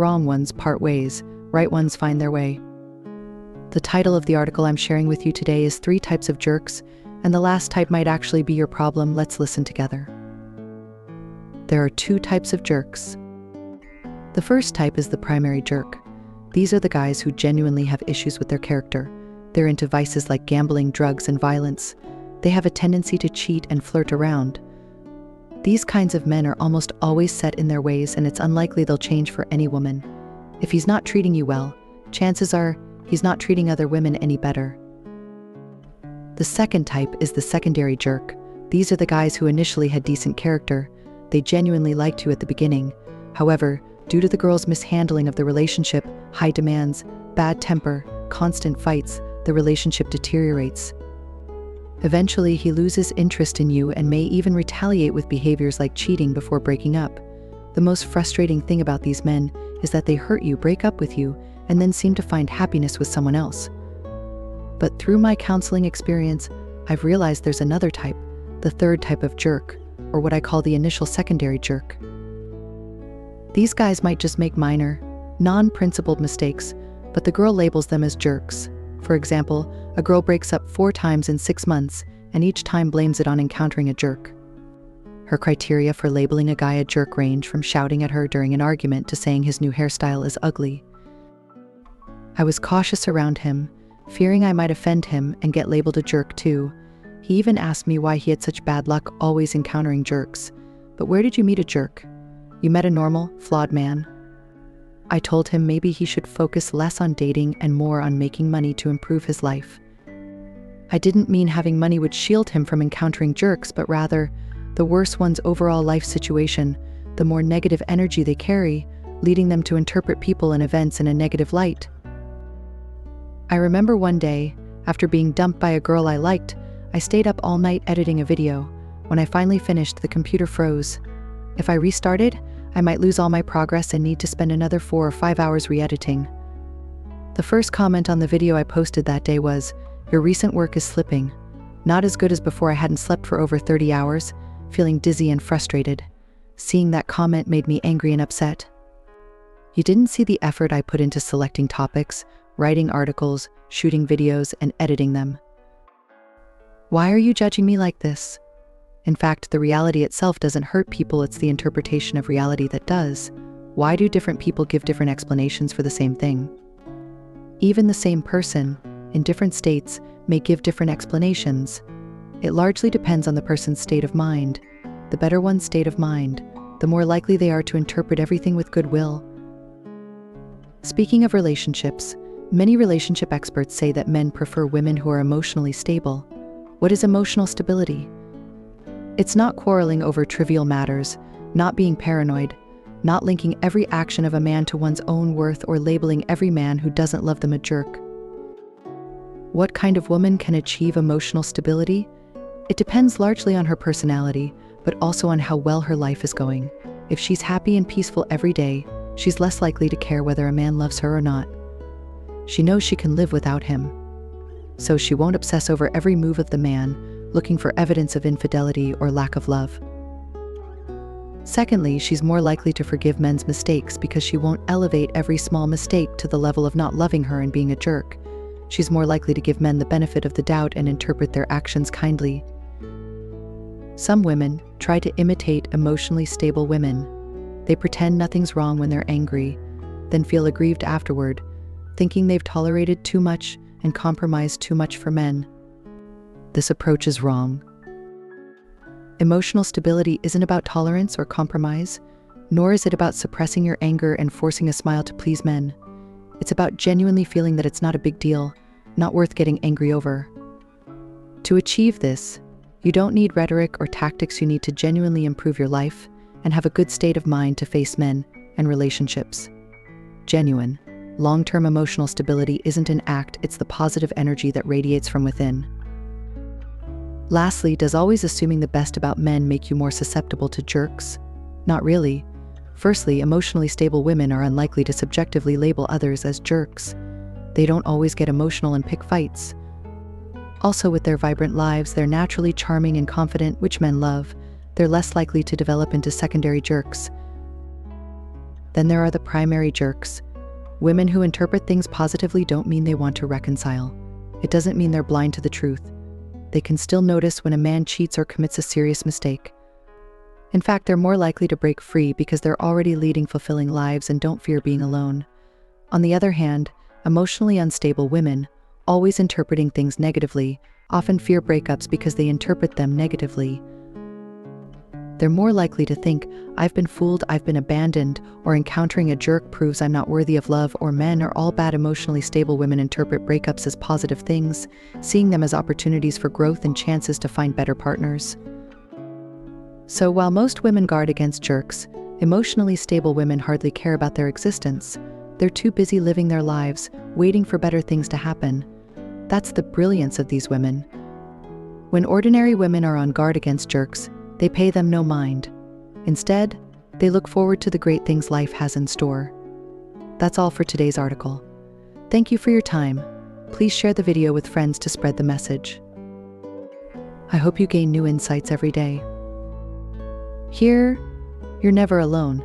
Wrong ones part ways, right ones find their way. The title of the article I'm sharing with you today is 3 Types of Jerks, and the last type might actually be your problem. Let's listen together. There are 2 types of jerks. The first type is the primary jerk. These are the guys who genuinely have issues with their character. They're into vices like gambling, drugs, and violence. They have a tendency to cheat and flirt around. These kinds of men are almost always set in their ways, and it's unlikely they'll change for any woman. If he's not treating you well, chances are he's not treating other women any better. The second type is the secondary jerk. These are the guys who initially had decent character. They genuinely liked you at the beginning. However, due to the girl's mishandling of the relationship, high demands, bad temper, constant fights, the relationship deteriorates. Eventually, he loses interest in you and may even retaliate with behaviors like cheating before breaking up. The most frustrating thing about these men is that they hurt you, break up with you, and then seem to find happiness with someone else. But through my counseling experience, I've realized there's another type, the third type of jerk, or what I call the initial secondary jerk. These guys might just make minor, non-principled mistakes, but the girl labels them as jerks. For example, a girl breaks up 4 times in 6 months, and each time blames it on encountering a jerk. Her criteria for labeling a guy a jerk range from shouting at her during an argument to saying his new hairstyle is ugly. I was cautious around him, fearing I might offend him and get labeled a jerk too. He even asked me why he had such bad luck always encountering jerks. But where did you meet a jerk? You met a normal, flawed man. I told him maybe he should focus less on dating and more on making money to improve his life. I didn't mean having money would shield him from encountering jerks, but rather, the worse one's overall life situation, the more negative energy they carry, leading them to interpret people and events in a negative light. I remember one day, after being dumped by a girl I liked, I stayed up all night editing a video. When I finally finished, the computer froze. If I restarted, I might lose all my progress and need to spend another 4 or 5 hours re-editing. The first comment on the video I posted that day was, "Your recent work is slipping." Not as good as before. I hadn't slept for over 30 hours, feeling dizzy and frustrated. Seeing that comment made me angry and upset. You didn't see the effort I put into selecting topics, writing articles, shooting videos, and editing them. Why are you judging me like this? In fact, the reality itself doesn't hurt people, it's the interpretation of reality that does. Why do different people give different explanations for the same thing? Even the same person, in different states, may give different explanations. It largely depends on the person's state of mind. The better one's state of mind, the more likely they are to interpret everything with goodwill. Speaking of relationships, many relationship experts say that men prefer women who are emotionally stable. What is emotional stability? It's not quarreling over trivial matters, not being paranoid, not linking every action of a man to one's own worth or labeling every man who doesn't love them a jerk. What kind of woman can achieve emotional stability? It depends largely on her personality, but also on how well her life is going. If she's happy and peaceful every day, she's less likely to care whether a man loves her or not. She knows she can live without him. So she won't obsess over every move of the man, looking for evidence of infidelity or lack of love. Secondly, she's more likely to forgive men's mistakes because she won't elevate every small mistake to the level of not loving her and being a jerk. She's more likely to give men the benefit of the doubt and interpret their actions kindly. Some women try to imitate emotionally stable women. They pretend nothing's wrong when they're angry, then feel aggrieved afterward, thinking they've tolerated too much and compromised too much for men. This approach is wrong. Emotional stability isn't about tolerance or compromise, nor is it about suppressing your anger and forcing a smile to please men. It's about genuinely feeling that it's not a big deal, not worth getting angry over. To achieve this, you don't need rhetoric or tactics. You need to genuinely improve your life and have a good state of mind to face men and relationships. Genuine, long-term emotional stability isn't an act, it's the positive energy that radiates from within. Lastly, does always assuming the best about men make you more susceptible to jerks? Not really. Firstly, emotionally stable women are unlikely to subjectively label others as jerks. They don't always get emotional and pick fights. Also, with their vibrant lives, they're naturally charming and confident, which men love. They're less likely to develop into secondary jerks. Then there are the primary jerks. Women who interpret things positively don't mean they want to reconcile. It doesn't mean they're blind to the truth. They can still notice when a man cheats or commits a serious mistake. In fact, they're more likely to break free because they're already leading fulfilling lives and don't fear being alone. On the other hand, emotionally unstable women, always interpreting things negatively, often fear breakups because they interpret them negatively. They're more likely to think, "I've been fooled, I've been abandoned," or encountering a jerk proves I'm not worthy of love, or men or all bad emotionally stable women interpret breakups as positive things, seeing them as opportunities for growth and chances to find better partners. So while most women guard against jerks, emotionally stable women hardly care about their existence. They're too busy living their lives, waiting for better things to happen. That's the brilliance of these women. When ordinary women are on guard against jerks, they pay them no mind. Instead, they look forward to the great things life has in store. That's all for today's article. Thank you for your time. Please share the video with friends to spread the message. I hope you gain new insights every day. Here, you're never alone.